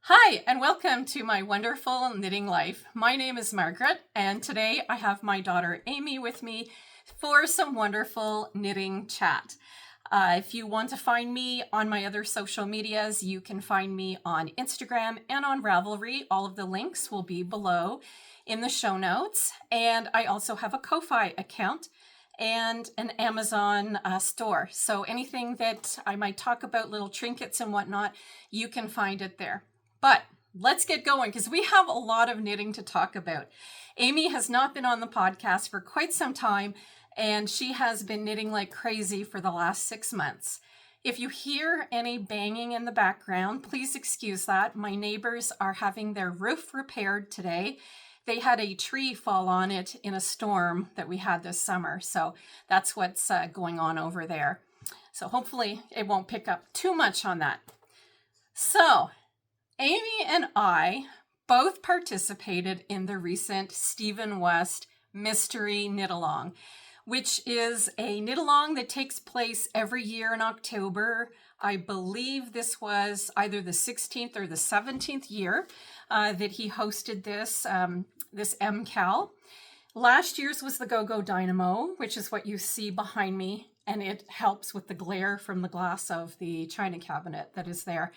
Hi, and welcome to my wonderful knitting life. My name is Margaret, and today I have my daughter Amy with me for some wonderful knitting chat. If you want to find me on my other social medias, you can find me on Instagram and on Ravelry. All of the links will be below in the show notes. And I also have a Ko-Fi account and an Amazon store. So anything that I might talk about, little trinkets and whatnot, you can find it there. But let's get going because we have a lot of knitting to talk about. Amy has not been on the podcast for quite some time, and she has been knitting like crazy for the last 6 months. If you hear any banging in the background, please excuse that. My neighbors are having their roof repaired today. They had a tree fall on it in a storm that we had this summer, so that's what's going on over there. So hopefully it won't pick up too much on that. So Amy and I both participated in the recent Stephen West Mystery Knit-Along, which is a knit-along that takes place every year in October. I believe this was either the 16th or the 17th year that he hosted this MusiKAL. Last year's was the Go-Go Dynamo, which is what you see behind me, and it helps with the glare from the glass of the china cabinet that is there.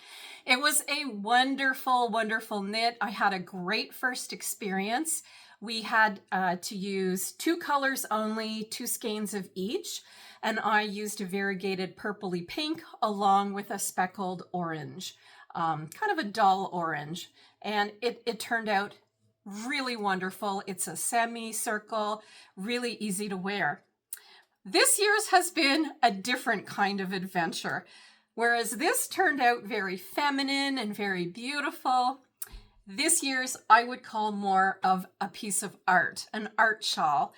It was a wonderful, wonderful knit. I had a great first experience. We had to use 2 colors only, 2 skeins of each, and I used a variegated purpley pink along with a speckled orange, kind of a dull orange, and it turned out really wonderful. It's a semicircle, really easy to wear. This year's has been a different kind of adventure. Whereas this turned out very feminine and very beautiful, this year's I would call more of a piece of art, an art shawl,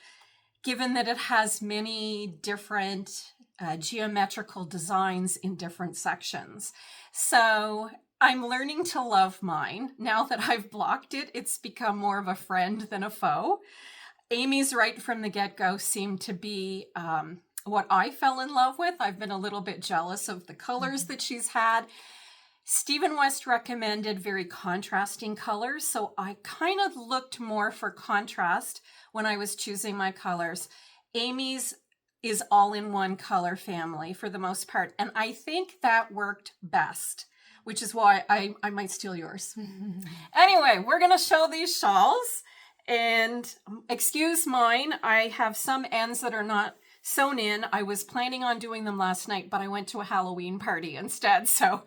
given that it has many different geometrical designs in different sections. So I'm learning to love mine. Now that I've blocked it, it's become more of a friend than a foe. Amy's right from the get-go seemed to be what I fell in love with. I've been a little bit jealous of the colors that she's had. Stephen West recommended very contrasting colors, so I kind of looked more for contrast when I was choosing my colors. Amy's is all in one color family for the most part, and I think that worked best, which is why I might steal yours. Anyway, we're going to show these shawls. And excuse mine, I have some ends that are not sewn in. I was planning on doing them last night, but I went to a Halloween party instead. So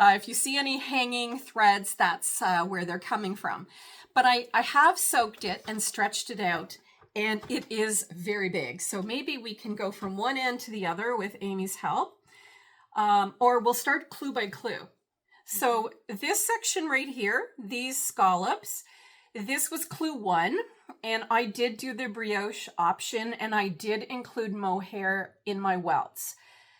if you see any hanging threads, that's where they're coming from. But I have soaked it and stretched it out, and it is very big. So maybe we can go from one end to the other with Amy's help, or we'll start clue by clue. So this section right here, these scallops, this was clue 1, and I did do the brioche option, and I did include mohair in my welts.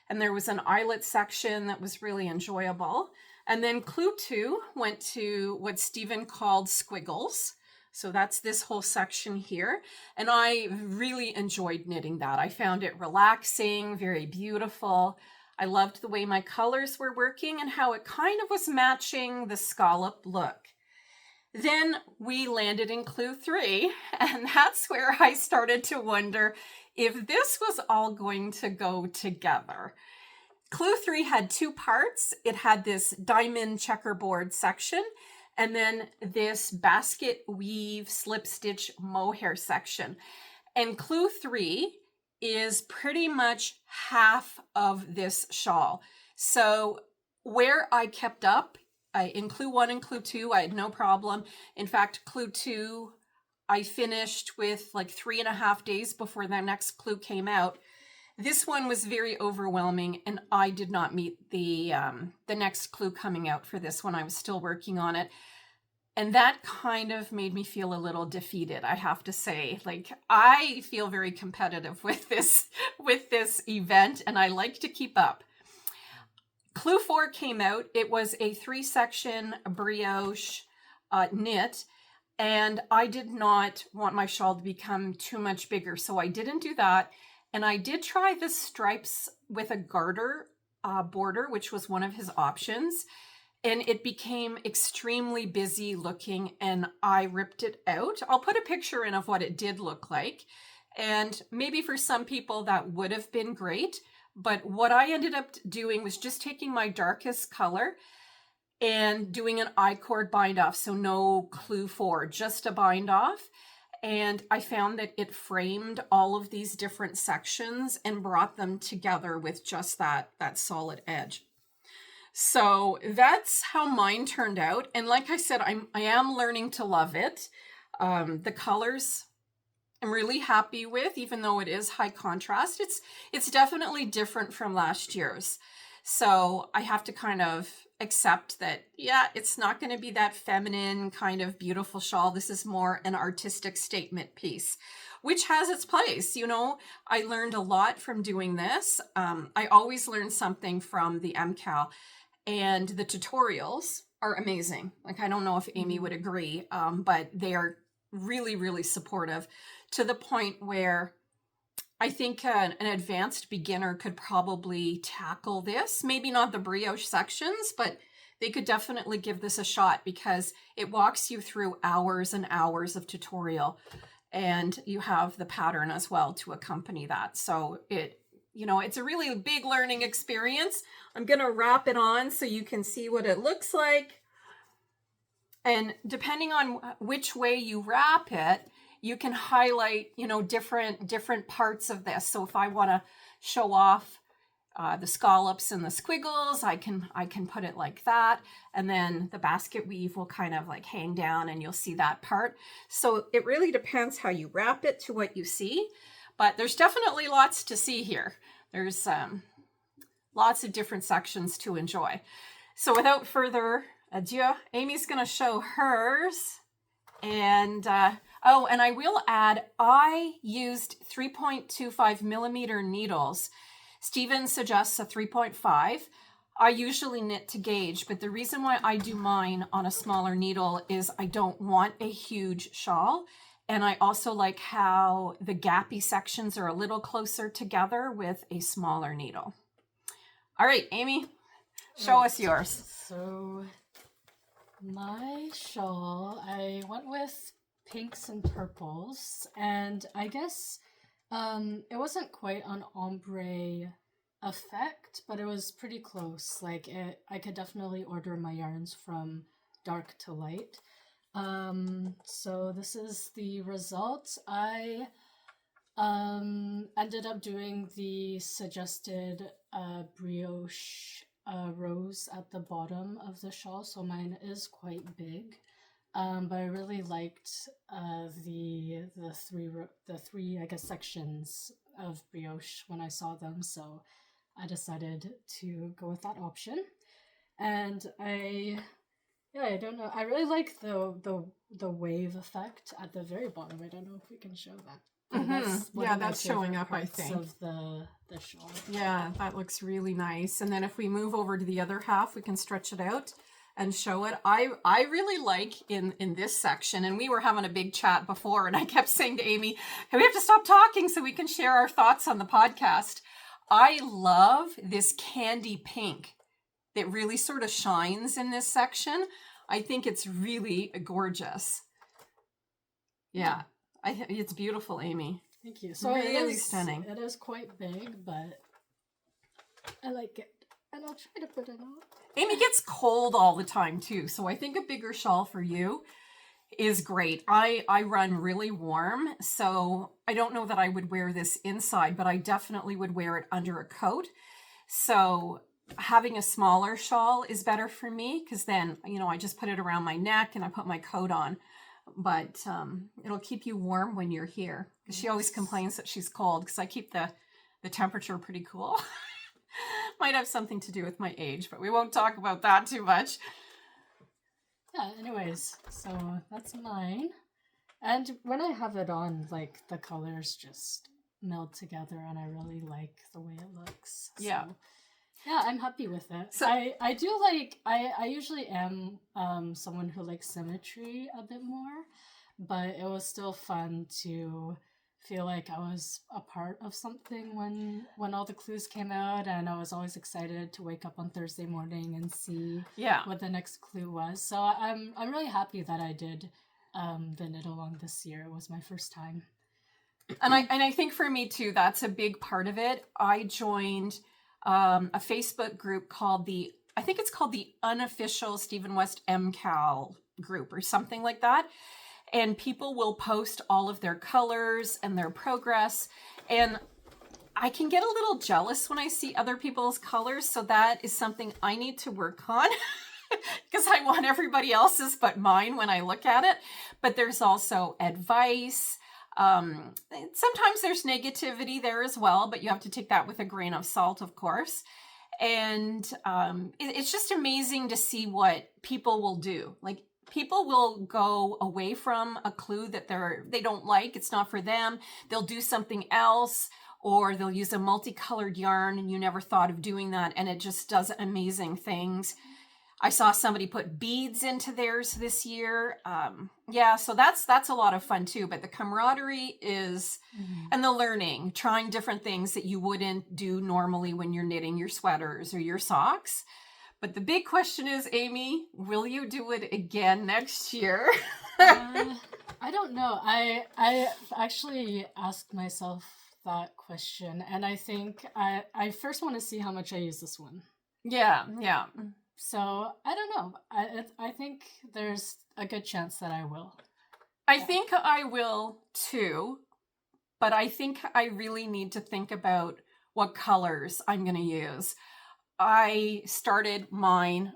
And there was an eyelet section that was really enjoyable. And then clue 2 went to what Stephen called squiggles. So that's this whole section here. And I really enjoyed knitting that. I found it relaxing, very beautiful. I loved the way my colors were working and how it kind of was matching the scallop look. Then we landed in clue 3, and that's where I started to wonder if this was all going to go together. Clue 3 had 2 parts. It had this diamond checkerboard section, and then this basket weave slip stitch mohair section. And clue 3 is pretty much half of this shawl. So where I kept up, in clue 1 and clue 2, I had no problem. In fact, clue 2, I finished with like 3.5 days before the next clue came out. This one was very overwhelming, and I did not meet the next clue coming out for this one. I was still working on it. And that kind of made me feel a little defeated, I have to say. Like, I feel very competitive with this event, and I like to keep up. Clue 4 came out. It was a 3-section brioche knit, and I did not want my shawl to become too much bigger, so I didn't do that. And I did try the stripes with a garter border, which was one of his options. and it became extremely busy looking, and I ripped it out. I'll put a picture in of what it did look like. And maybe for some people that would have been great. But what I ended up doing was just taking my darkest color and doing an I-cord bind off. So no clue for, just a bind off. And I found that it framed all of these different sections and brought them together with just that solid edge. So that's how mine turned out. And like I said, I am learning to love it. The colors I'm really happy with, even though it is high contrast. It's definitely different from last year's. So I have to kind of accept that, yeah, it's not going to be that feminine kind of beautiful shawl. This is more an artistic statement piece, which has its place. You know, I learned a lot from doing this. I always learn something from the MusiKAL, and the tutorials are amazing. Like, I don't know if Amy would agree, but they are really, really supportive to the point where I think an advanced beginner could probably tackle this. Maybe not the brioche sections, but they could definitely give this a shot because it walks you through hours and hours of tutorial, and you have the pattern as well to accompany that. So it's a really big learning experience. I'm going to wrap it on so you can see what it looks like. And depending on which way you wrap it, you can highlight, different parts of this. So if I want to show off the scallops and the squiggles, I can put it like that. And then the basket weave will kind of like hang down and you'll see that part. So it really depends how you wrap it to what you see. But there's definitely lots to see here. There's lots of different sections to enjoy. So without further ado, Amy's going to show hers. And and I will add, I used 3.25 millimeter needles. Steven suggests a 3.5. I usually knit to gauge, but the reason why I do mine on a smaller needle is I don't want a huge shawl. And I also like how the gappy sections are a little closer together with a smaller needle. All right, Amy, show us yours. So my shawl, I went with pinks and purples, and I guess it wasn't quite an ombre effect, but it was pretty close. Like I could definitely order my yarns from dark to light. So this is the result. I ended up doing the suggested brioche rose at the bottom of the shawl, so mine is quite big. But I really liked the three I guess sections of brioche when I saw them, so I decided to go with that option. And I don't know. I really like the wave effect at the very bottom. I don't know if we can show that. That's showing up, I think. Of the shawl. Yeah, that looks really nice. And then if we move over to the other half, we can stretch it out and show it. I really like in this section, and we were having a big chat before, and I kept saying to Amy, hey, we have to stop talking so we can share our thoughts on the podcast. I love this candy pink that really sort of shines in this section. I think it's really gorgeous. Yeah, it's beautiful, Amy. Thank you. So really stunning. It is quite big, but I like it. And I'll try to put it on. Amy gets cold all the time too, so I think a bigger shawl for you is great. I run really warm, so I don't know that I would wear this inside, but I definitely would wear it under a coat. So having a smaller shawl is better for me because then, I just put it around my neck and I put my coat on. But it'll keep you warm when you're here. Because she always complains that she's cold because I keep the temperature pretty cool. Might have something to do with my age, but we won't talk about that too much. Yeah, anyways, so that's mine. And when I have it on, like, the colors just meld together and I really like the way it looks. Yeah. So, yeah, I'm happy with it. So, I do like, I usually am someone who likes symmetry a bit more, but it was still fun to feel like I was a part of something when all the clues came out, and I was always excited to wake up on Thursday morning and see what the next clue was. So I'm really happy that I did the knit along this year. It was my first time. And I think for me too, that's a big part of it. I joined a Facebook group called I think it's called the Unofficial Stephen West MusiKAL group or something like that. And people will post all of their colors and their progress. And I can get a little jealous when I see other people's colors. So that is something I need to work on because I want everybody else's but mine when I look at it. But there's also advice. Sometimes there's negativity there as well, but you have to take that with a grain of salt, of course. And it's just amazing to see what people will do. Like, people will go away from a clue that they don't like. It's not for them. They'll do something else, or they'll use a multicolored yarn and you never thought of doing that. And it just does amazing things. I saw somebody put beads into theirs this year. So that's a lot of fun too. But the camaraderie is, and the learning, trying different things that you wouldn't do normally when you're knitting your sweaters or your socks. But the big question is, Amy, will you do it again next year? I don't know. I actually asked myself that question, and I think I first want to see how much I use this one. Yeah. So I don't know. I think there's a good chance that I will. I think I will too, but I think I really need to think about what colors I'm going to use. I started my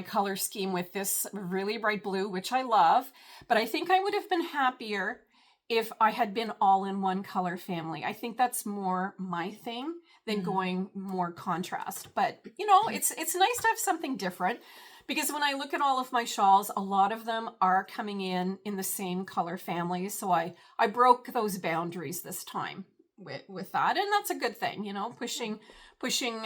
color scheme with this really bright blue, which I love, but I think I would have been happier if I had been all in one color family. I think that's more my thing than going more contrast. But, it's nice to have something different, because when I look at all of my shawls, a lot of them are coming in the same color family. So I broke those boundaries this time with that, and that's a good thing, pushing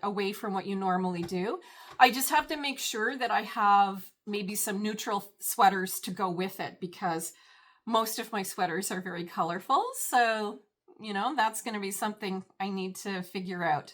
away from what you normally do. I just have to make sure that I have maybe some neutral sweaters to go with it, because most of my sweaters are very colorful. So, that's going to be something I need to figure out.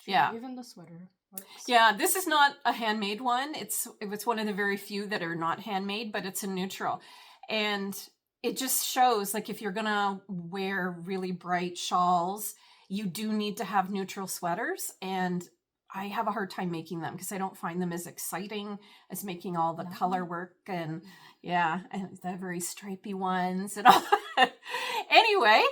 Yeah. Even the sweater works. Yeah, this is not a handmade one. It's one of the very few that are not handmade, but it's a neutral. And it just shows, like, if you're going to wear really bright shawls, you do need to have neutral sweaters. And I have a hard time making them because I don't find them as exciting as making all the color work. And and the very stripy ones and all. Anyway,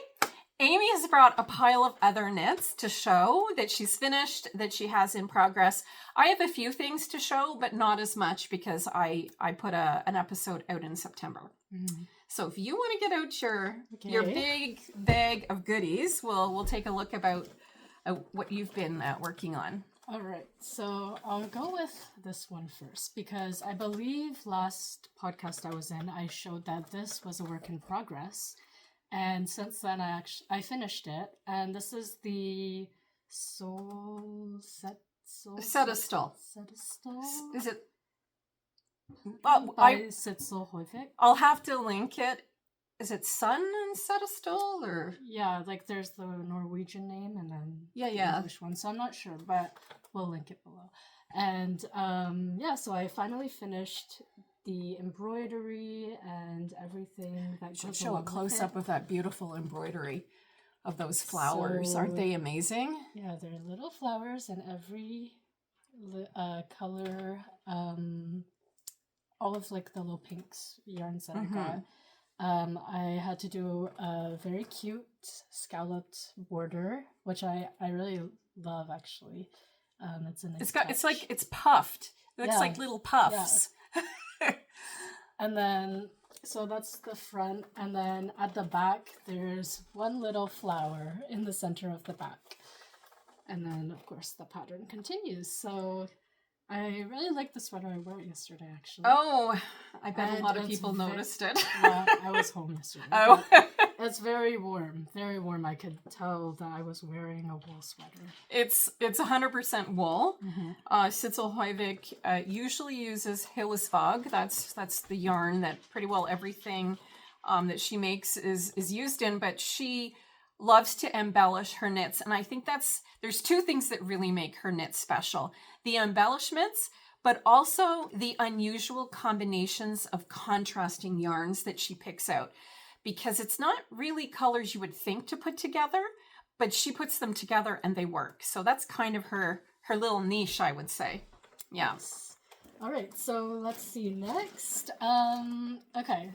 Amy has brought a pile of other knits to show that she's finished, that she has in progress. I have a few things to show, but not as much, because I put an episode out in September. So if you want to get out your big bag of goodies, we'll take a look about what you've been working on. All right, so I'll go with this one first, because I believe last podcast I was in, I showed that this was a work in progress. And since then, I finished it, and this is the Setesdal. Is it? By Sidsel Høivik. I'll have to link it. Is it Sun and Setesdal, or? Yeah, like there's the Norwegian name and then the English one. So I'm not sure, but we'll link it below. And so I finally finished the embroidery and everything that goes show a close up of that beautiful embroidery of those flowers. Aren't they amazing? Yeah, they're little flowers, and every color, all of like the little pinks yarns that I got. I had to do a very cute scalloped border, which I really love, actually. It's a nice touch. It's puffed. It looks like little puffs. Yeah. And then, so that's the front, and then at the back there's one little flower in the center of the back, and then of course the pattern continues. So I really like the sweater I wore yesterday, actually. Oh, I bet a lot of people noticed it. Yeah, I was home yesterday. Oh. It's very warm. Very warm. I could tell that I was wearing a wool sweater. It's 100% wool. Sidsel Høivik usually uses 𝐏𝐤𝐿𝐴𝐵𝐾. That's the yarn that pretty well everything that she makes is used in, but she loves to embellish her knits. And I think there's two things that really make her knits special. The embellishments, but also the unusual combinations of contrasting yarns that she picks out. Because it's not really colors you would think to put together, but she puts them together and they work. So that's kind of her little niche, I would say. Yeah. Yes. All right, so let's see next. Okay.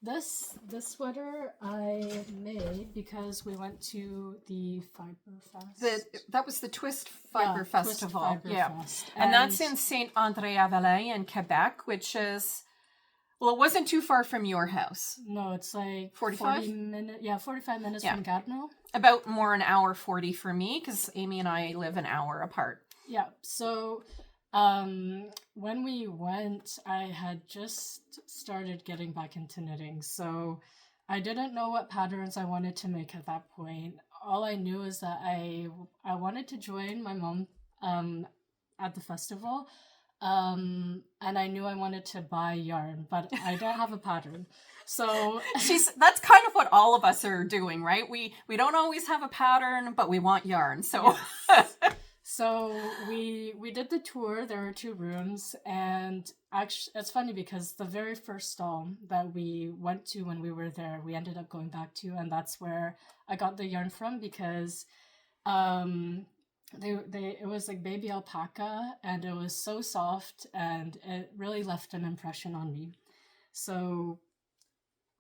This sweater I made because we went to the Fiber Fest. That was the Twist Fiber Festival. Twist Fiber yeah. Fest. And that's in St. André-Avelin in Quebec, which is, well, it wasn't too far from your house. No, it's like 45? 40 minutes. Yeah, 45 minutes from Gatineau. About more an hour 40 for me, because Amy and I live an hour apart. Yeah, so when we went, I had just started getting back into knitting, so I didn't know what patterns I wanted to make at that point. All I knew is that I wanted to join my mom at the festival, and I knew I wanted to buy yarn, but I don't have a pattern. So that's kind of what all of us are doing, right? We don't always have a pattern, but we want yarn. So yes. So we did the tour. There were 2 rooms, and actually it's funny because the very first stall that we went to when we were there, we ended up going back to, and that's where I got the yarn from, because it was like baby alpaca, and it was so soft, and it really left an impression on me. So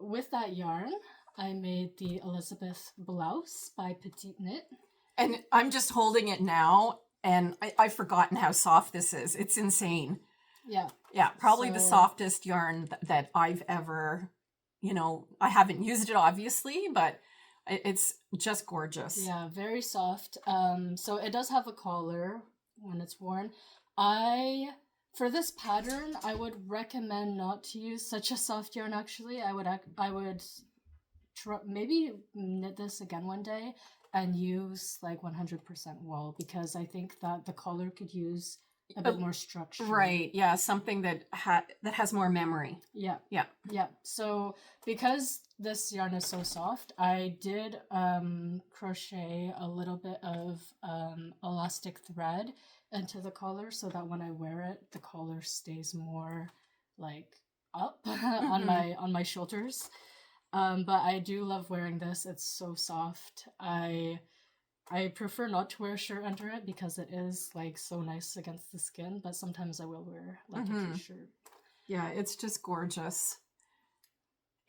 with that yarn, I made the Elisabeth blouse by PetiteKnit. And I'm just holding it now, and I've forgotten how soft this is. It's insane. Yeah. Yeah, probably the softest yarn that I've ever, I haven't used it obviously, but it's just gorgeous. Yeah, very soft. So it does have a collar when it's worn. For this pattern, I would recommend not to use such a soft yarn, actually. I would maybe knit this again one day and use like 100% wool, because I think that the collar could use a bit more structure. Right, yeah, something that has more memory. Yeah. Yeah. Yeah. So because this yarn is so soft, I did crochet a little bit of elastic thread into the collar so that when I wear it, the collar stays more like up on my shoulders. But I do love wearing this. It's so soft. I prefer not to wear a shirt under it because it is like so nice against the skin, but sometimes I will wear like a t-shirt. Yeah, it's just gorgeous.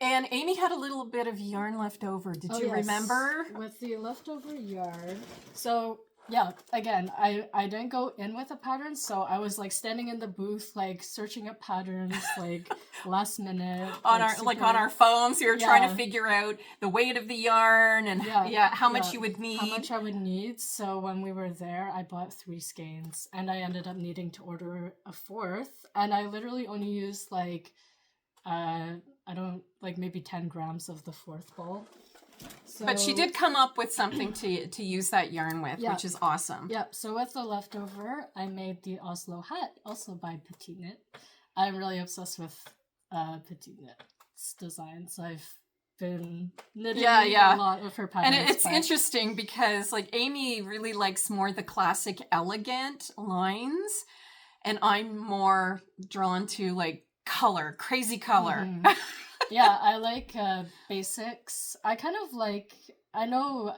And Amy had a little bit of yarn left over. Did you remember? With the leftover yarn. So yeah, again, I didn't go in with a pattern, so I was like standing in the booth, like searching up patterns, like last minute. On our phones, we were trying to figure out the weight of the yarn and how much you would need. How much I would need. So when we were there, I bought 3 skeins, and I ended up needing to order a 4th, and I literally only used like, maybe 10 grams of the 4th ball. So, but she did come up with something to use that yarn with, which is awesome. Yep. So with the leftover, I made the Oslo hat, also by PetiteKnit. I'm really obsessed with PetiteKnit's designs. I've been knitting a lot of her patterns. And it's interesting because like Amy really likes more the classic elegant lines, and I'm more drawn to like color, crazy color. Mm-hmm. Yeah, I like basics. I kind of like, I know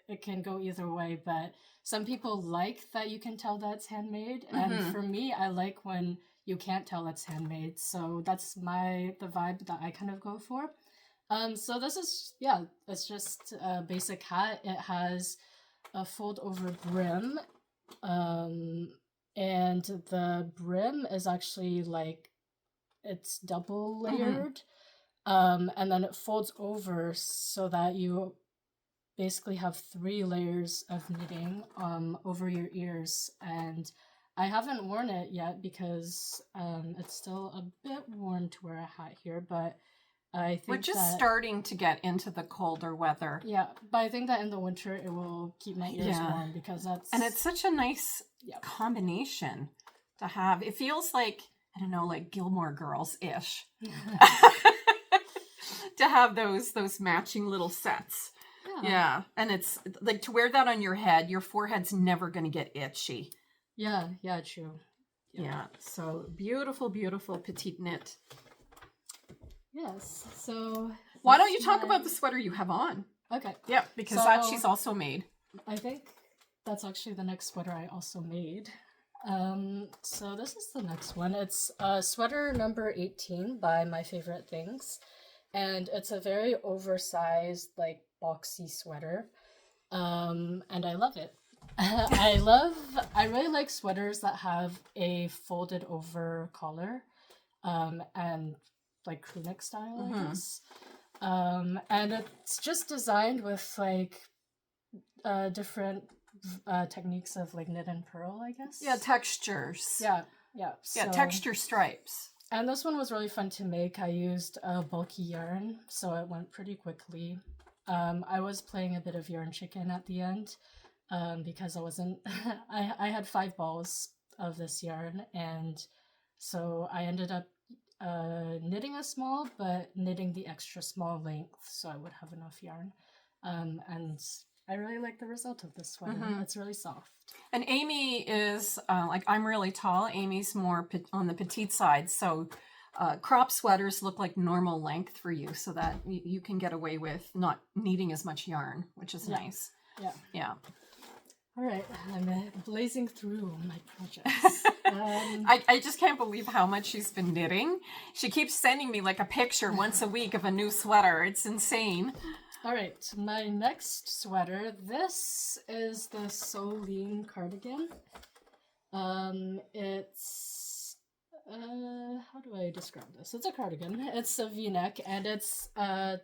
it can go either way, but some people like that you can tell that's handmade. And for me, I like when you can't tell it's handmade. So that's the vibe that I kind of go for. So this is, it's just a basic hat. It has a fold over brim. And the brim is actually like, it's double layered. And then it folds over so that you basically have 3 layers of knitting over your ears. And I haven't worn it yet because it's still a bit warm to wear a hat here, but I think we're just starting to get into the colder weather. Yeah, but I think that in the winter it will keep my ears warm because and it's such a nice combination to have. It feels like, I don't know, like Gilmore Girls-ish. to have those matching little sets. Yeah. And it's like to wear that on your head, your forehead's never going to get itchy. Yeah, true. Yeah. So beautiful, beautiful petite knit. Yes. So why don't you talk about the sweater you have on? Okay. Yeah, because that she's also made. I think that's actually the next sweater I also made. So this is the next one. It's sweater number 18 by My Favorite Things. And it's a very oversized, like, boxy sweater. And I love it. I really like sweaters that have a folded over collar. And like crew neck style, I guess. And it's just designed with like different techniques of like knit and purl, I guess. Yeah, textures. Yeah. Yeah, texture stripes. And this one was really fun to make. I used a bulky yarn, so it went pretty quickly. I was playing a bit of yarn chicken at the end because I wasn't. I had 5 balls of this yarn, and so I ended up knitting a small, but knitting the extra small length so I would have enough yarn. And I really like the result of this sweater. It's really soft. And Amy is, like, I'm really tall. Amy's more on the petite side, so crop sweaters look like normal length for you so that you can get away with not needing as much yarn, which is nice. Yeah. All right, I'm blazing through my projects. I just can't believe how much she's been knitting. She keeps sending me like a picture once a week of a new sweater. It's insane. All right, my next sweater. This is the Solene cardigan. It's how do I describe this? It's a cardigan. It's a V-neck, and it's it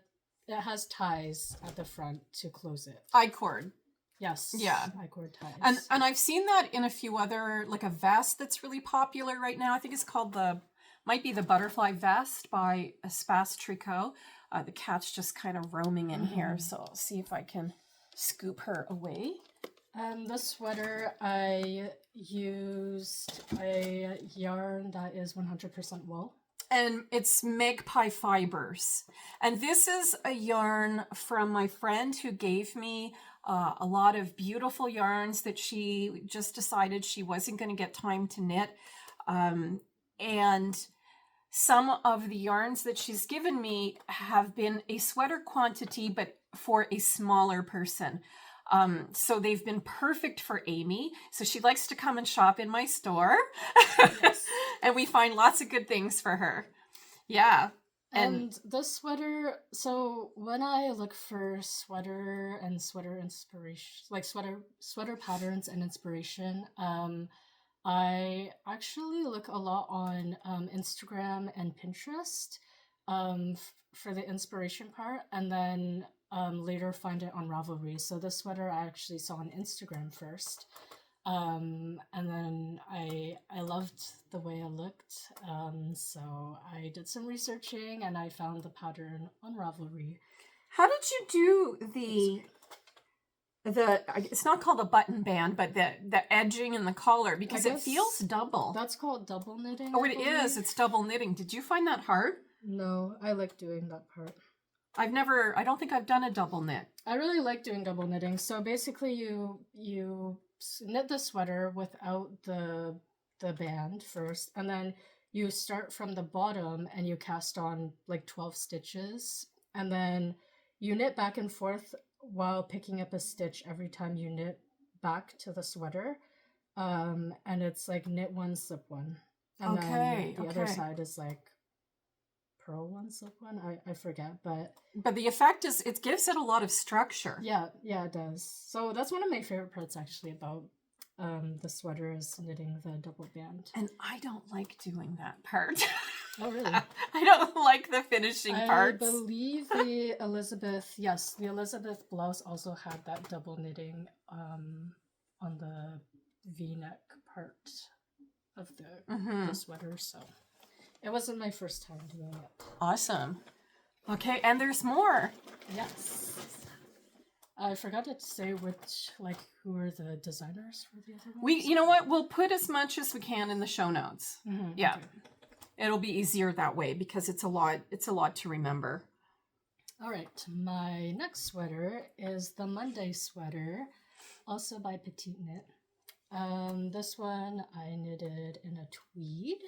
has ties at the front to close it. I-cord. Yes. Yeah. I-cord ties. And I've seen that in a few other, like a vest that's really popular right now. I think it's called might be the butterfly vest by Espace Tricot. The cat's just kind of roaming in here, so I'll see if I can scoop her away. This sweater, I used a yarn that is 100% wool. And it's Magpie Fibers. And this is a yarn from my friend who gave me a lot of beautiful yarns that she just decided she wasn't going to get time to knit. And some of the yarns that she's given me have been a sweater quantity, but for a smaller person. So they've been perfect for Amy. So she likes to come and shop in my store. Yes. And we find lots of good things for her. Yeah. And this sweater, so when I look for sweater and sweater inspiration, like sweater patterns and inspiration, I actually look a lot on Instagram and Pinterest for the inspiration part, and then later find it on Ravelry. So this sweater I actually saw on Instagram first. And then I loved the way it looked, so I did some researching and I found the pattern on Ravelry. How did you do it's not called a button band, but the edging and the collar, because it feels double. That's called double knitting. Oh, it is. It's double knitting. Did you find that hard? No, I like doing that part. I don't think I've done a double knit. I really like doing double knitting. So basically you knit the sweater without the band first, and then you start from the bottom and you cast on like 12 stitches, and then you knit back and forth while picking up a stitch every time you knit back to the sweater, and it's like knit one, slip one, and then the other side is like purl one, slip one. I forget, but the effect is it gives it a lot of structure. Yeah, it does. So that's one of my favorite parts actually about the sweater is knitting the double band. And I don't like doing that part. Oh, really? I don't like the finishing parts. I believe the Elisabeth blouse also had that double knitting on the V-neck part of the sweater, so it wasn't my first time doing it. Awesome. Okay, and there's more. Yes. I forgot to say who are the designers for the other ones. You know what? We'll put as much as we can in the show notes. Yeah. Okay. It'll be easier that way because it's a lot to remember. All right, my next sweater is the Monday sweater, also by PetiteKnit. This one I knitted in a tweed.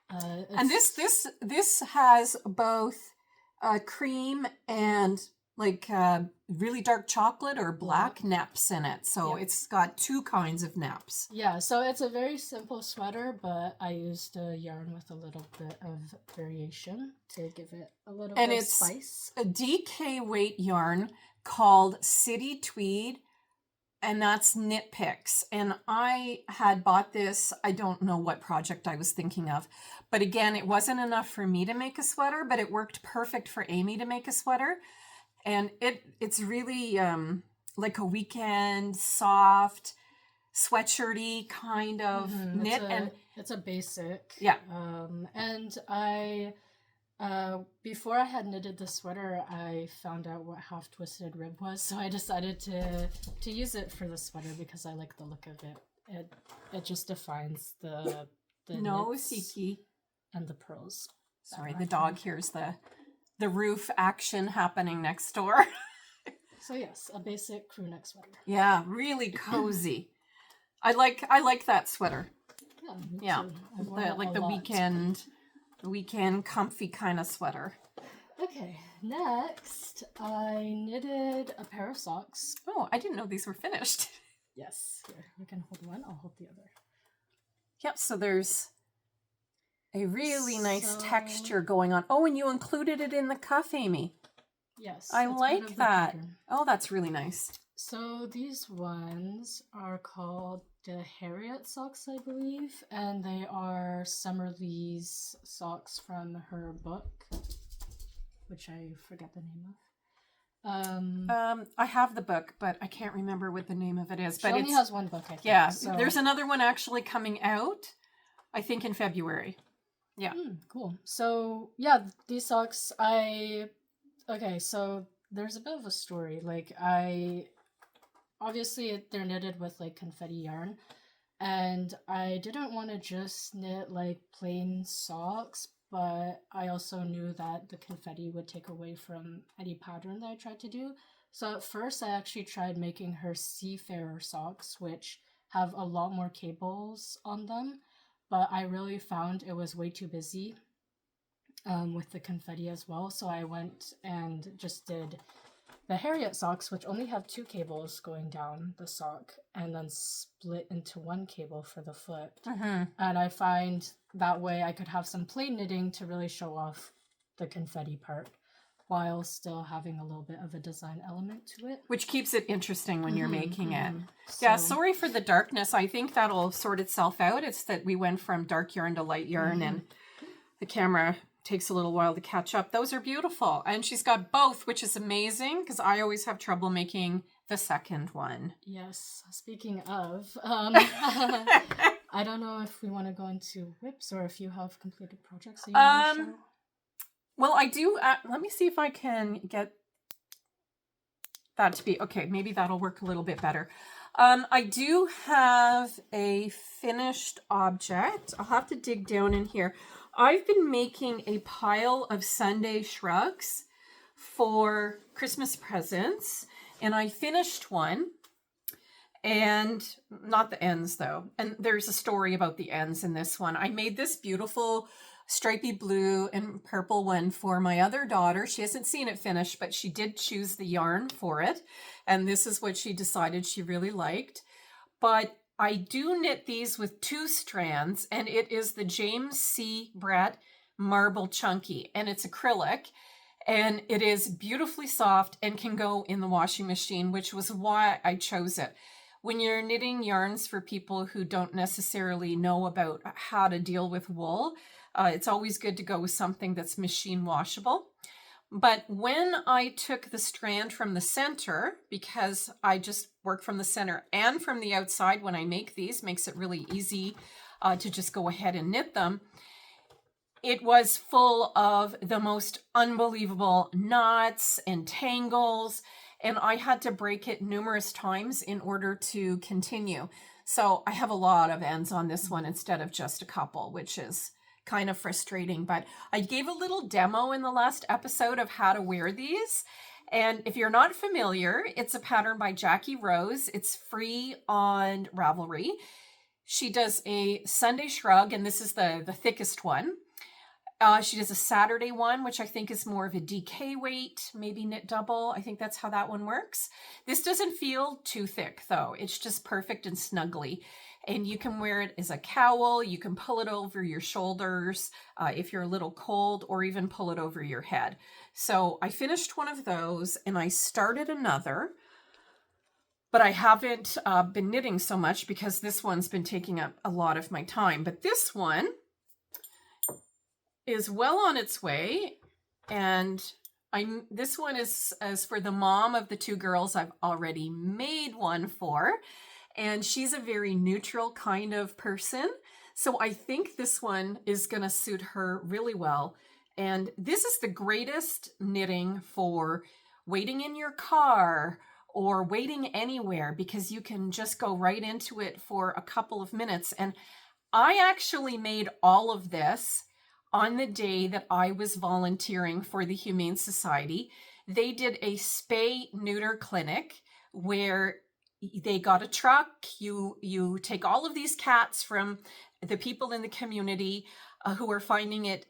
And this has both cream and like really dark chocolate or black naps in it. So it's got two kinds of naps. Yeah, so it's a very simple sweater, but I used a yarn with a little bit of variation to give it a little bit of spice. And it's a DK weight yarn called City Tweed, and that's Knit Picks. And I had bought this, I don't know what project I was thinking of, but again, it wasn't enough for me to make a sweater, but it worked perfect for Amy to make a sweater. And it's really like a weekend soft sweatshirty kind of knit. It's a basic. Yeah. And I before I had knitted the sweater, I found out what half twisted rib was, so I decided to use it for the sweater because I like the look of it. It just defines the knits and the purls. Sorry, the dog hears the roof action happening next door. So yes, a basic crew neck sweater. Yeah, really cozy. I like that sweater. Yeah, like the weekend comfy kind of sweater. Okay, next I knitted a pair of socks. Oh, I didn't know these were finished. Yes, here, you can hold one, I'll hold the other. Yep, so there's a really nice texture going on. Oh, and you included it in the cuff, Amy. Yes. I like that. Oh, that's really nice. So these ones are called the Harriet socks, I believe, and they are Summerlee's socks from her book, which I forget the name of. I have the book, but I can't remember what the name of it is. She only has one book, I think. Yeah, so there's another one actually coming out, I think in February. Yeah. Cool. So yeah, these socks, okay, so there's a bit of a story. Like obviously they're knitted with like confetti yarn, and I didn't want to just knit like plain socks, but I also knew that the confetti would take away from any pattern that I tried to do. So at first I actually tried making her seafarer socks, which have a lot more cables on them, but I really found it was way too busy with the confetti as well. So I went and just did the Harriet socks, which only have 2 cables going down the sock, and then split into 1 cable for the foot. And I find that way I could have some plain knitting to really show off the confetti part while still having a little bit of a design element to it. Which keeps it interesting when you're making it. Yeah, sorry for the darkness. I think that'll sort itself out. It's that we went from dark yarn to light yarn, and the camera takes a little while to catch up. Those are beautiful. And she's got both, which is amazing because I always have trouble making the second one. Yes. Speaking of, I don't know if we want to go into whips or if you have completed projects that you want to show. Well, I do. Let me see if I can get that to be okay. Maybe that'll work a little bit better. I do have a finished object. I'll have to dig down in here. I've been making a pile of Sunday shrugs for Christmas presents, and I finished one. And not the ends though. And there's a story about the ends in this one. I made this beautiful stripy blue and purple one for my other daughter. She hasn't seen it finished, but she did choose the yarn for it. And this is what she decided she really liked. But I do knit these with 2 strands, and it is the James C. Brett Marble Chunky, and it's acrylic, and it is beautifully soft and can go in the washing machine, which was why I chose it. When you're knitting yarns for people who don't necessarily know about how to deal with wool, it's always good to go with something that's machine washable. But when I took the strand from the center, because I just work from the center and from the outside when I make these, makes it really easy to just go ahead and knit them, it was full of the most unbelievable knots and tangles, and I had to break it numerous times in order to continue. So I have a lot of ends on this one instead of just a couple, which is kind of frustrating, but I gave a little demo in the last episode of how to wear these. And if you're not familiar, it's a pattern by Jackie Rose. It's free on Ravelry. She does a Sunday shrug, and this is the thickest one. She does a Saturday one, which I think is more of a DK weight, maybe knit double. I think that's how that one works. This doesn't feel too thick though. It's just perfect and snuggly. And you can wear it as a cowl. You can pull it over your shoulders if you're a little cold, or even pull it over your head. So I finished one of those and I started another, but I haven't been knitting so much because this one's been taking up a lot of my time. But this one is well on its way, and this one is as for the mom of the two girls I've already made one for, and she's a very neutral kind of person, so I think this one is going to suit her really well. And this is the greatest knitting for waiting in your car or waiting anywhere, because you can just go right into it for a couple of minutes. And I actually made all of this on the day that I was volunteering for the Humane Society. They did a spay-neuter clinic where they got a truck. You take all of these cats from the people in the community who are finding it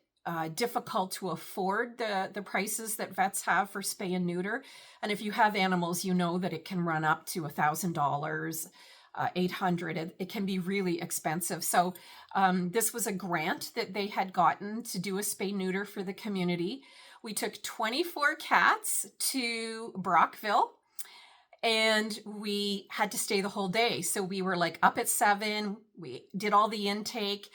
difficult to afford the prices that vets have for spay and neuter. And if you have animals, you know that it can run up to $1,000. $800. It can be really expensive. So this was a grant that they had gotten to do a spay neuter for the community. We took 24 cats to Brockville, and we had to stay the whole day. So we were like up at 7. We did all the intake,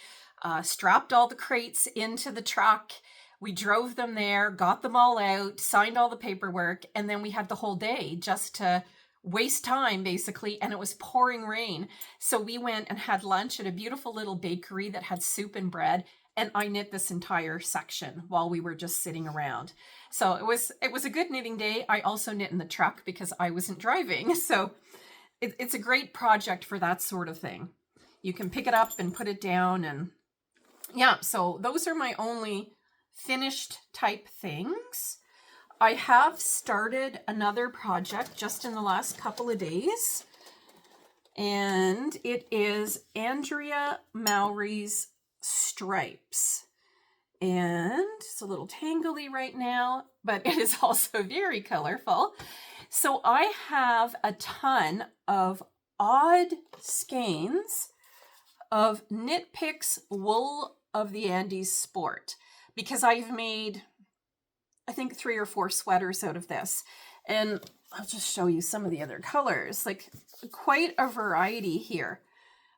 strapped all the crates into the truck. We drove them there, got them all out, signed all the paperwork, and then we had the whole day just to waste time basically. And it was pouring rain, so we went and had lunch at a beautiful little bakery that had soup and bread, and I knit this entire section while we were just sitting around. So it was a good knitting day. I also knit in the truck because I wasn't driving, so it's a great project for that sort of thing. You can pick it up and put it down, and yeah, so those are my only finished type things. I have started another project just in the last couple of days, and it is Andrea Mowry's stripes. And it's a little tangly right now, but it is also very colorful. So I have a ton of odd skeins of Knit Picks Wool of the Andes Sport, because I've made, I think, 3 or 4 sweaters out of this. And I'll just show you some of the other colors, like quite a variety here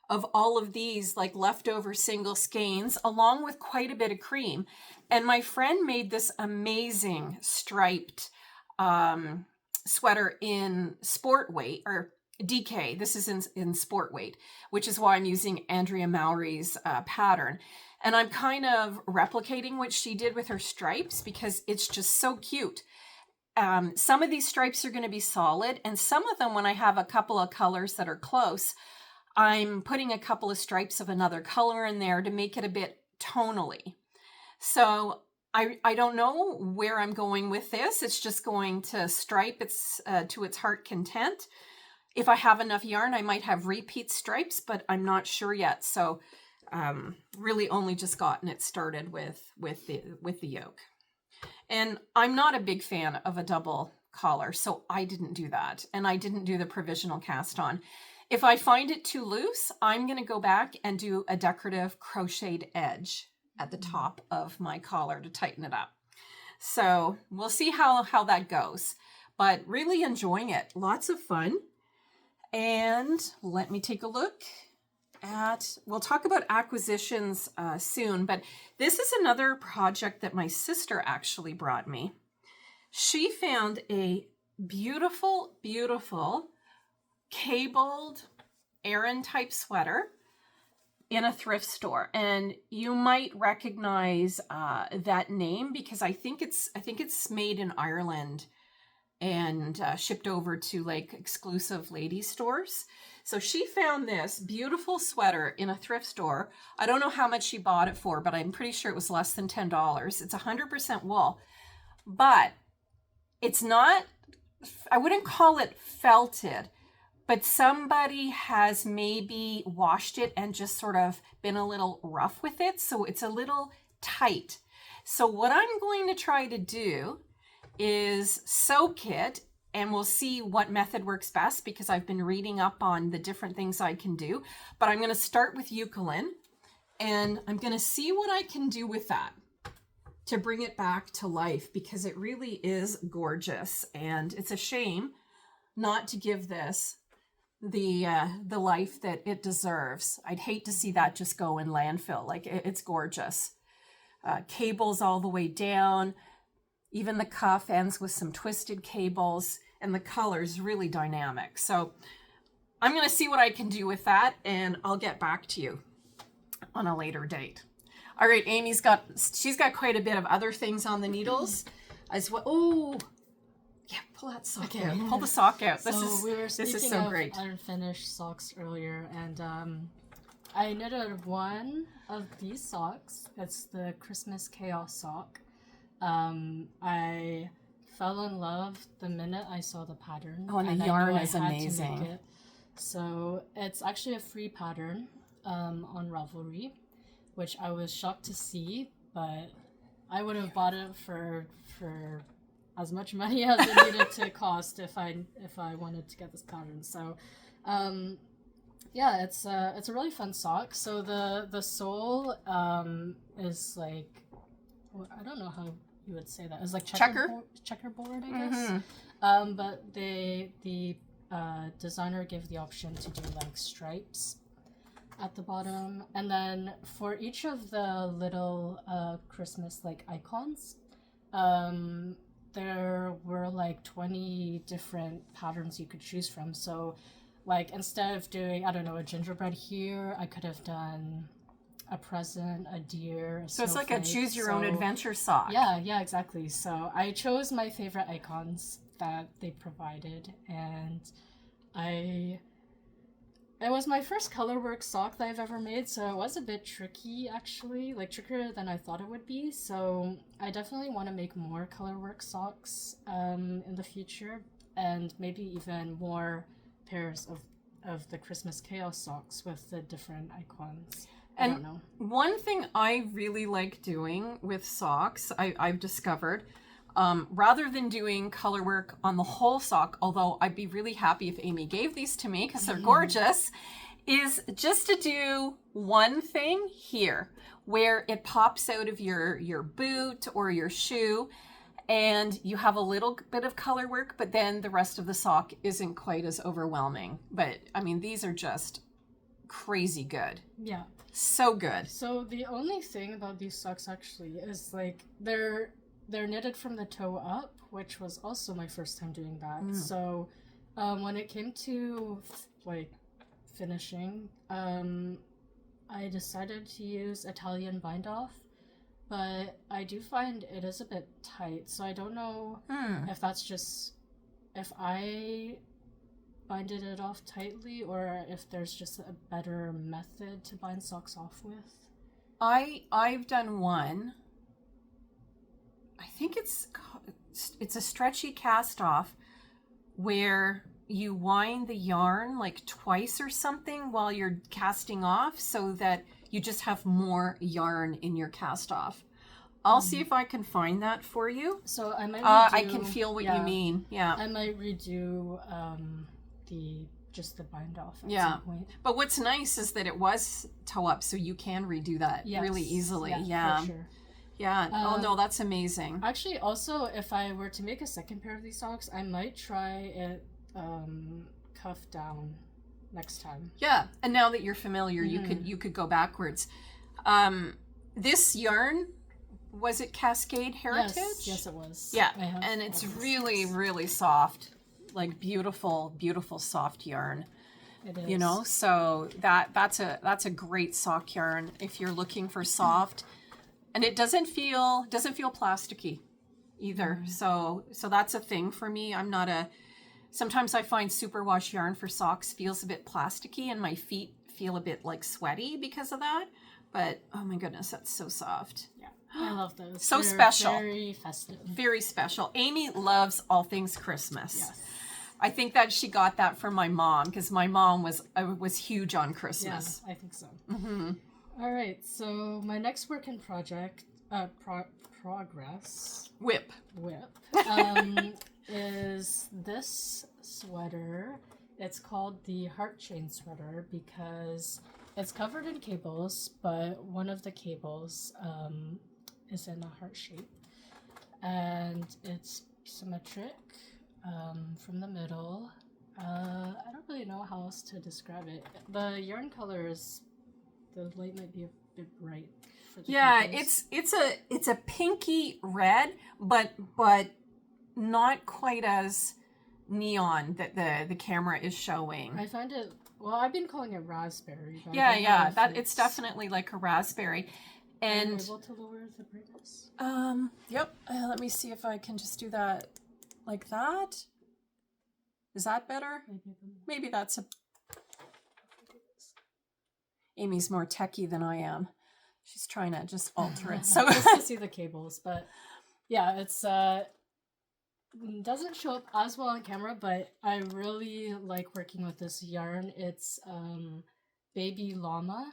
of all of these like leftover single skeins, along with quite a bit of cream. And my friend made this amazing striped sweater in sport weight, or DK. This is in sport weight, which is why I'm using Andrea Mowry's pattern. And I'm kind of replicating what she did with her stripes because it's just so cute. Some of these stripes are going to be solid, and some of them, when I have a couple of colors that are close, I'm putting a couple of stripes of another color in there to make it a bit tonally. So I don't know where I'm going with this. It's just going to stripe its to its heart content. If I have enough yarn, I might have repeat stripes, but I'm not sure yet. So really only just gotten it started with the yoke. And I'm not a big fan of a double collar, so I didn't do that. And I didn't do the provisional cast on. If I find it too loose, I'm going to go back and do a decorative crocheted edge at the top of my collar to tighten it up. So we'll see how that goes, but really enjoying it. Lots of fun. And let me take a look at, we'll talk about acquisitions soon, but this is another project that my sister actually brought me. She found a beautiful, beautiful cabled Aran type sweater in a thrift store, and you might recognize that name because I think it's made in Ireland and shipped over to like exclusive ladies stores. So she found this beautiful sweater in a thrift store. I don't know how much she bought it for, but I'm pretty sure it was less than $10. It's 100% wool, but it's not, I wouldn't call it felted, but somebody has maybe washed it and just sort of been a little rough with it. So it's a little tight. So what I'm going to try to do is soak it, and we'll see what method works best because I've been reading up on the different things I can do. But I'm going to start with eucalyptus, and I'm going to see what I can do with that to bring it back to life, because it really is gorgeous, and it's a shame not to give this the life that it deserves. I'd hate to see that just go in landfill. Like, it's gorgeous. Cables all the way down. Even the cuff ends with some twisted cables, and the color's really dynamic. So I'm going to see what I can do with that, and I'll get back to you on a later date. All right, she's got quite a bit of other things on the needles as well. Oh, yeah, pull that sock out. Pull the sock out. This is so great. Unfinished socks earlier, and I knitted one of these socks. It's the Christmas Chaos sock. I fell in love the minute I saw the pattern. Oh, and the yarn is amazing. So it's actually a free pattern on Ravelry, which I was shocked to see, but I would have bought it for as much money as it needed to cost if I wanted to get this pattern. So yeah, it's a really fun sock. So the sole is like, I don't know how you would say that. It's like checkerboard, I guess. Mm-hmm. But the designer gave the option to do like stripes at the bottom, and then for each of the little Christmas like icons, there were like 20 different patterns you could choose from. So like, instead of doing, I don't know, a gingerbread here, I could have done a present, a deer, a so it's like a snowflake. choose your own adventure sock. Yeah, exactly. So I chose my favorite icons that they provided, and it was my first colorwork sock that I've ever made, so it was a bit tricky, actually, like trickier than I thought it would be. So I definitely want to make more colorwork socks in the future, and maybe even more pairs of the Christmas Chaos socks with the different icons. I don't know. One thing I really like doing with socks, I've discovered, rather than doing color work on the whole sock, although I'd be really happy if Amy gave these to me because they're gorgeous, is just to do one thing here where it pops out of your boot or your shoe, and you have a little bit of color work, but then the rest of the sock isn't quite as overwhelming. But I mean, these are just crazy good. Yeah. So good. So the only thing about these socks actually is like they're knitted from the toe up, which was also my first time doing that. So when it came to like finishing, I decided to use Italian bind off, but I do find it is a bit tight. So I don't know if that's just if I binded it off tightly, or if there's just a better method to bind socks off with. I've done one. I think it's a stretchy cast off where you wind the yarn like twice or something while you're casting off, so that you just have more yarn in your cast off. I'll see if I can find that for you. So I might I can feel what you mean. Yeah. I might redo the bind off at some point. But what's nice is that it was toe up, so you can redo that really easily. Yeah. For sure. Yeah. Oh no, that's amazing. Actually, also, if I were to make a second pair of these socks, I might try it cuff down next time. Yeah. And now that you're familiar, you could go backwards. This yarn, was it Cascade Heritage? Yes, it was. Yeah. And it's really, really soft. Like beautiful soft yarn. It is. You know, so that's a great sock yarn if you're looking for soft, and it doesn't feel plasticky either. So that's a thing for me. I'm not Sometimes I find superwash yarn for socks feels a bit plasticky and my feet feel a bit like sweaty because of that. But oh my goodness, that's so soft. Yeah, I love those. So They're special. Very festive. Very special. Amy loves all things Christmas. Yes. I think that she got that from my mom because my mom was huge on Christmas. Yeah, I think so. Mm-hmm. All right, so my next work in progress Whip. is this sweater. It's called the heart chain sweater because it's covered in cables, but one of the cables is in a heart shape, and it's symmetric from the middle. I don't really know how else to describe it. The yarn color is, the light might be a bit bright for the cables. it's a pinky red, but not quite as neon that the camera is showing. I find it, well, I've been calling it raspberry. But It's definitely like a raspberry. And are you able to lower the brightness? Yep. Let me see if I can just do that like that. Is that better? Maybe that's a... Amy's more techie than I am. She's trying to just alter it. So just to see the cables, but yeah, it's doesn't show up as well on camera, but I really like working with this yarn. It's baby llama,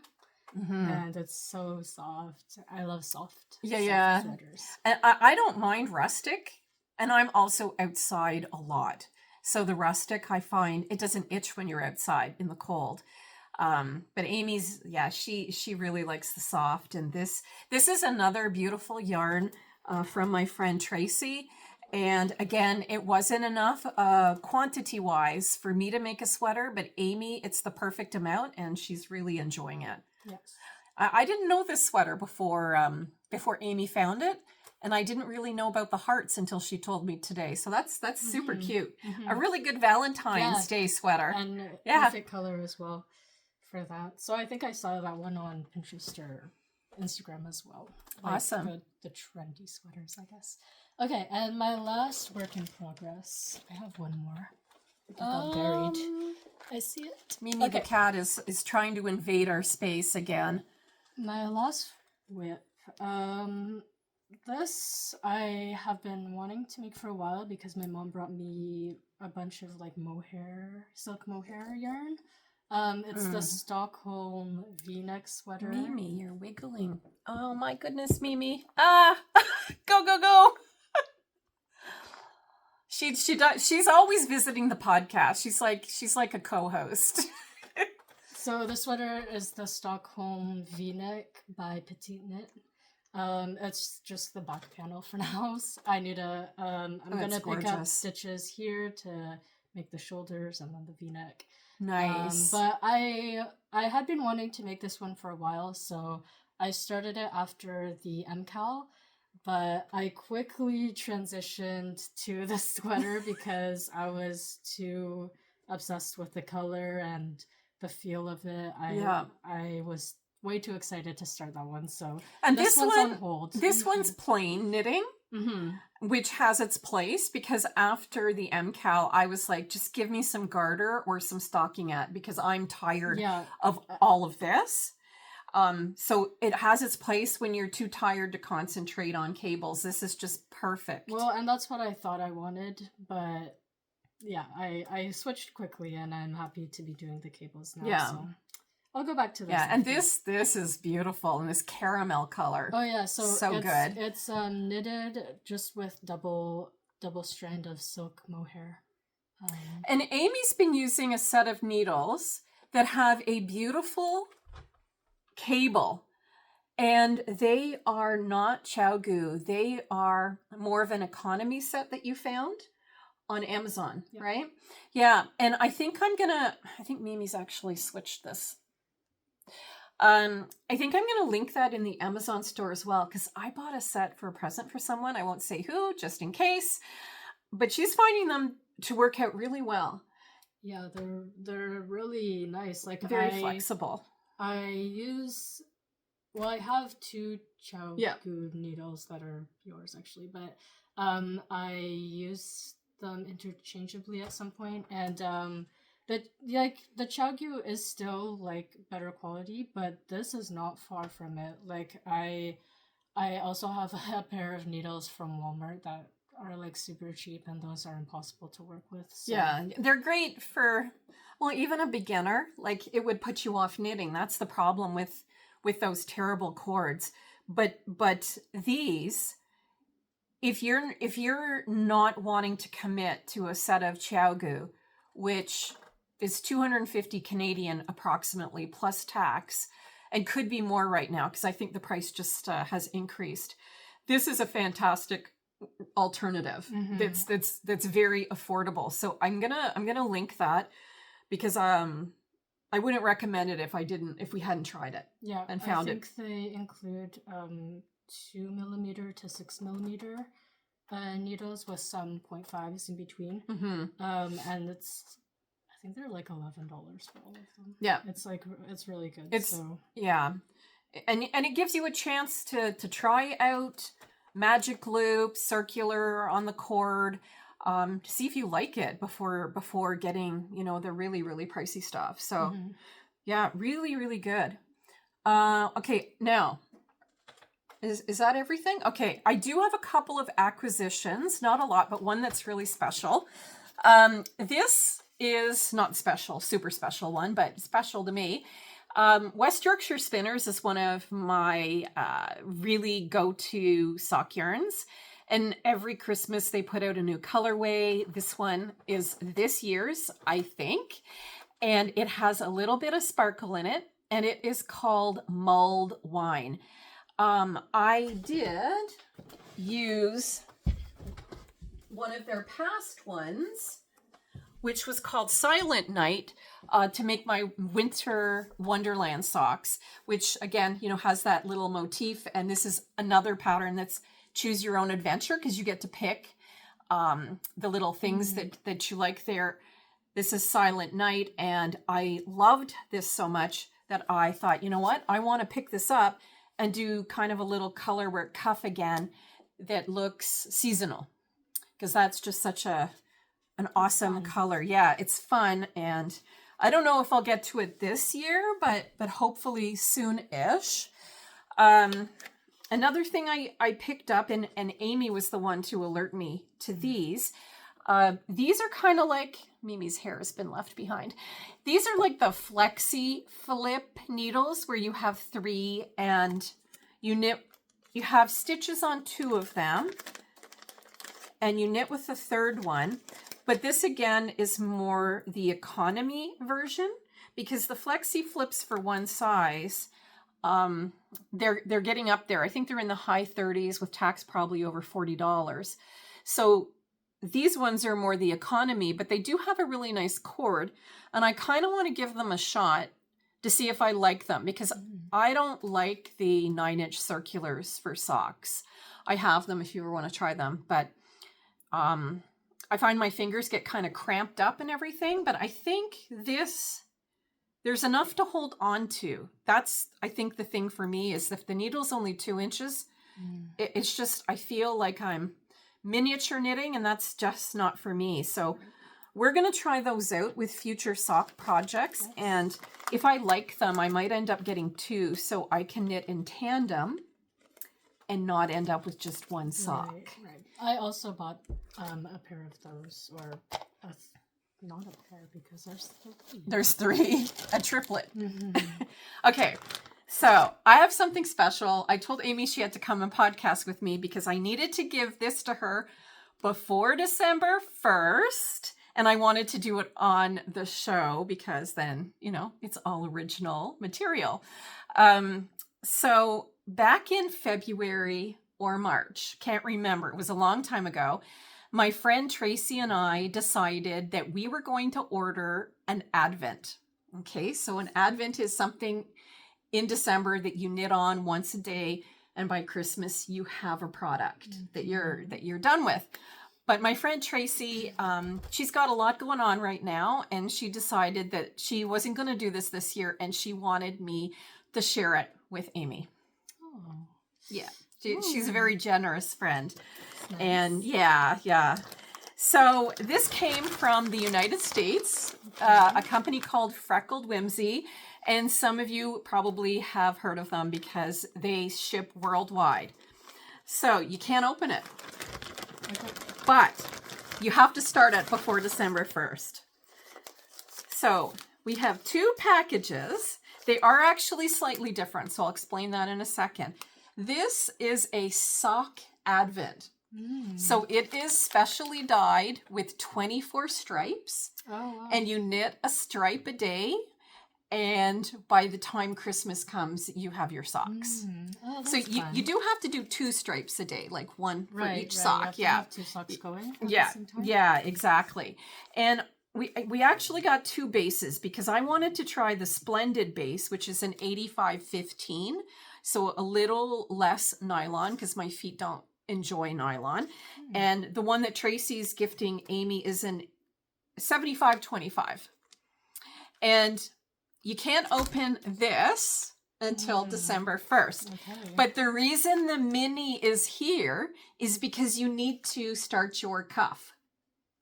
and it's so soft. I love soft sweaters. And I don't mind rustic, and I'm also outside a lot. So the rustic, I find it doesn't itch when you're outside in the cold. But Amy's, she really likes the soft. And this is another beautiful yarn from my friend Tracy. And again, it wasn't enough quantity-wise for me to make a sweater, but Amy, it's the perfect amount, and she's really enjoying it. Yes. I didn't know this sweater before Amy found it, and I didn't really know about the hearts until she told me today. So that's super cute. A really good Valentine's Day sweater. And perfect color as well for that. So I think I saw that one on Pinterest or Instagram as well. Like awesome. The trendy sweaters, I guess. Okay, and my last work in progress. I have one more. It got buried. I see it. Mimi the cat is trying to invade our space again. My last whip. This I have been wanting to make for a while because my mom brought me a bunch of like silk mohair yarn. It's the Stockholm V-neck sweater. Mimi, you're wiggling. Oh my goodness, Mimi. Ah, go. She's always visiting the podcast. She's like a co-host. So the sweater is the Stockholm V-neck by PetiteKnit. It's just the back panel for now. I need to I'm gonna pick up stitches here to make the shoulders and then the V-neck. Nice. But I had been wanting to make this one for a while, so I started it after the MusiKAL, but I quickly transitioned to the sweater because I was too obsessed with the color and the feel of it. I was way too excited to start that one, so and this one's on hold. This one's plain knitting, which has its place because after the MusiKAL, I was like, just give me some garter or some stockinette because I'm tired of all of this. So it has its place when you're too tired to concentrate on cables. This is just perfect. Well, and that's what I thought I wanted, but yeah, I switched quickly and I'm happy to be doing the cables now. Yeah. So I'll go back to this. Yeah, and this is beautiful in this caramel color. Oh yeah, so it's good. It's knitted just with double strand of silk mohair. And Amy's been using a set of needles that have a beautiful cable, and they are not 𝐏𝐞𝐿𝐤𝐤. They are more of an economy set that you found on Amazon, right? Yeah, and I think Mimi's actually switched this. I think I'm going to link that in the Amazon store as well because I bought a set for a present for someone. I won't say who, just in case. But she's finding them to work out really well. Yeah, they're really nice. Like very flexible. I have two 𝐏𝐿𝐤𝐤 needles that are yours actually, but I use them interchangeably at some point, and the 𝐏𝐞𝐥 is still like better quality, but this is not far from it. Like I also have a pair of needles from Walmart that are like super cheap, and those are impossible to work with. So. Yeah, they're great for, well, even a beginner. Like it would put you off knitting. That's the problem with those terrible cords. But these, if you're not wanting to commit to a set of 𝐏𝐞𝐥, which is 250 Canadian approximately plus tax, and could be more right now because I think the price just has increased. This is a fantastic alternative. That's very affordable. So I'm gonna link that because I wouldn't recommend it if we hadn't tried it. Yeah, and found it. I think they include 2mm to 6mm needles with some 0.5s in between. And I think they're like $11 for all of them. Yeah, it's really good. Yeah, and it gives you a chance to try out magic loop, circular on the cord, to see if you like it before getting, the really, really pricey stuff. So yeah, really, really good. Okay, now, is that everything? Okay, I do have a couple of acquisitions, not a lot, but one that's really special. This is not special, super special one, but special to me. West Yorkshire Spinners is one of my really go-to sock yarns, and every Christmas they put out a new colorway. This one is this year's, I think, and it has a little bit of sparkle in it, and it is called mulled wine. I did use one of their past ones, which was called Silent Night, to make my winter Wonderland socks, which again, has that little motif. And this is another pattern that's choose your own adventure, because you get to pick the little things that you like there. This is Silent Night, and I loved this so much that I thought, you know what, I want to pick this up and do kind of a little color work cuff again that looks seasonal, because that's just such an awesome color. Yeah, it's fun, and I don't know if I'll get to it this year, but hopefully soon-ish. Another thing I picked up, and Amy was the one to alert me to these. These are kind of like, Mimi's hair has been left behind. These are like the flexi flip needles where you have 3 and you have stitches on 2 of them and you knit with the 3rd one. But this again is more the economy version, because the flexi flips for one size, they're getting up there. I think they're in the high 30s with tax probably over $40. So these ones are more the economy, but they do have a really nice cord, and I kind of want to give them a shot to see if I like them, because I don't like the 9-inch circulars for socks. I have them if you ever want to try them, but I find my fingers get kind of cramped up and everything, but I think there's enough to hold on to. That's, I think, the thing for me is if the needle's only 2 inches, it's just, I feel like I'm miniature knitting, and that's just not for me. So we're going to try those out with future sock projects. And if I like them, I might end up getting 2 so I can knit in tandem and not end up with just one sock. Right. I also bought a pair of those, or not a pair, because there's 3. A triplet. Okay. So I have something special. I told Amy she had to come and podcast with me because I needed to give this to her before December 1st. And I wanted to do it on the show because then, it's all original material. So back in February or March, can't remember, it was a long time ago, my friend Tracy and I decided that we were going to order an Advent. Okay, so an Advent is something in December that you knit on once a day, and by Christmas you have a product that you're done with. But my friend Tracy, she's got a lot going on right now, and she decided that she wasn't going to do this year, and she wanted me to share it with Amy. Oh. Yeah, she's a very generous friend. Nice. And yeah. So this came from the United States, a company called Freckled Whimsy, and some of you probably have heard of them because they ship worldwide. So you can't open it, but you have to start it before December 1st. So we have 2 packages. They are actually slightly different, so I'll explain that in a second. This is a sock advent. So it is specially dyed with 24 stripes. Oh, wow. And you knit a stripe a day. And by the time Christmas comes, you have your socks. Oh, so you do have to do 2 stripes a day, like one for each sock. You have to have 2 socks going at the same time? Yeah, exactly. And we actually got 2 bases because I wanted to try the Splendid base, which is an 85-15. So a little less nylon because my feet don't enjoy nylon. And the one that Tracy's gifting Amy is an 75-25. And you can't open this until December 1st. Okay. But the reason the mini is here is because you need to start your cuff.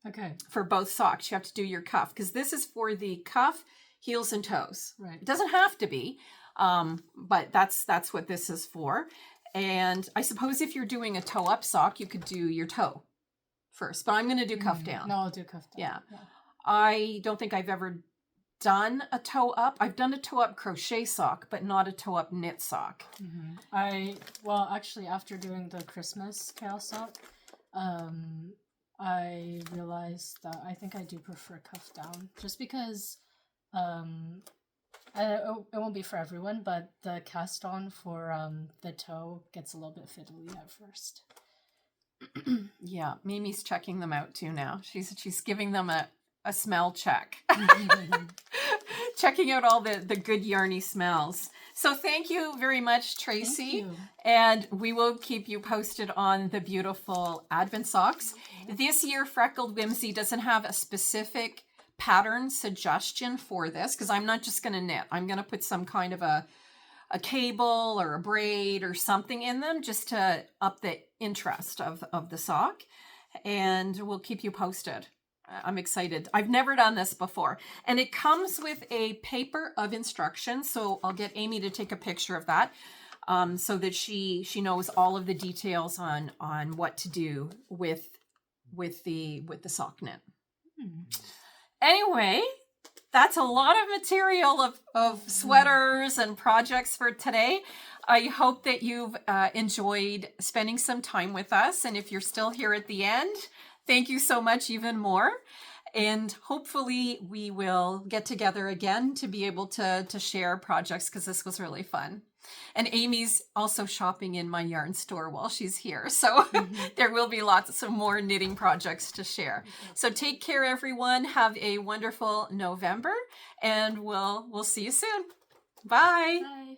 Okay. For both socks, you have to do your cuff because this is for the cuff, heels, and toes. Right. It doesn't have to be, but that's what this is for. And I suppose if you're doing a toe-up sock, you could do your toe first. But I'm going to do cuff down. No, I'll do cuff down. Yeah. I don't think I've ever done a toe-up. I've done a toe-up crochet sock, but not a toe-up knit sock. Well, actually, after doing the Christmas chaos sock, I realized that I think I do prefer cuff down. Just because it won't be for everyone, but the cast on for the toe gets a little bit fiddly at first. Yeah, Mimi's checking them out too now. She's giving them a smell check. Checking out all the good yarny smells. So thank you very much, Tracy. And we will keep you posted on the beautiful Advent socks. This year, Freckled Whimsy doesn't have a specific pattern suggestion for this because I'm not just going to knit. I'm going to put some kind of a cable or a braid or something in them just to up the interest of the sock. And we'll keep you posted. I'm excited. I've never done this before. And it comes with a paper of instructions. So I'll get Amy to take a picture of that so that she knows all of the details on what to do with the sock knit. Anyway, that's a lot of material of sweaters and projects for today. I hope that you've enjoyed spending some time with us. And if you're still here at the end, thank you so much even more. And hopefully we will get together again to be able to share projects because this was really fun. And Amy's also shopping in my yarn store while she's here. So there will be lots of more knitting projects to share. So take care, everyone. Have a wonderful November and we'll see you soon. Bye. Bye.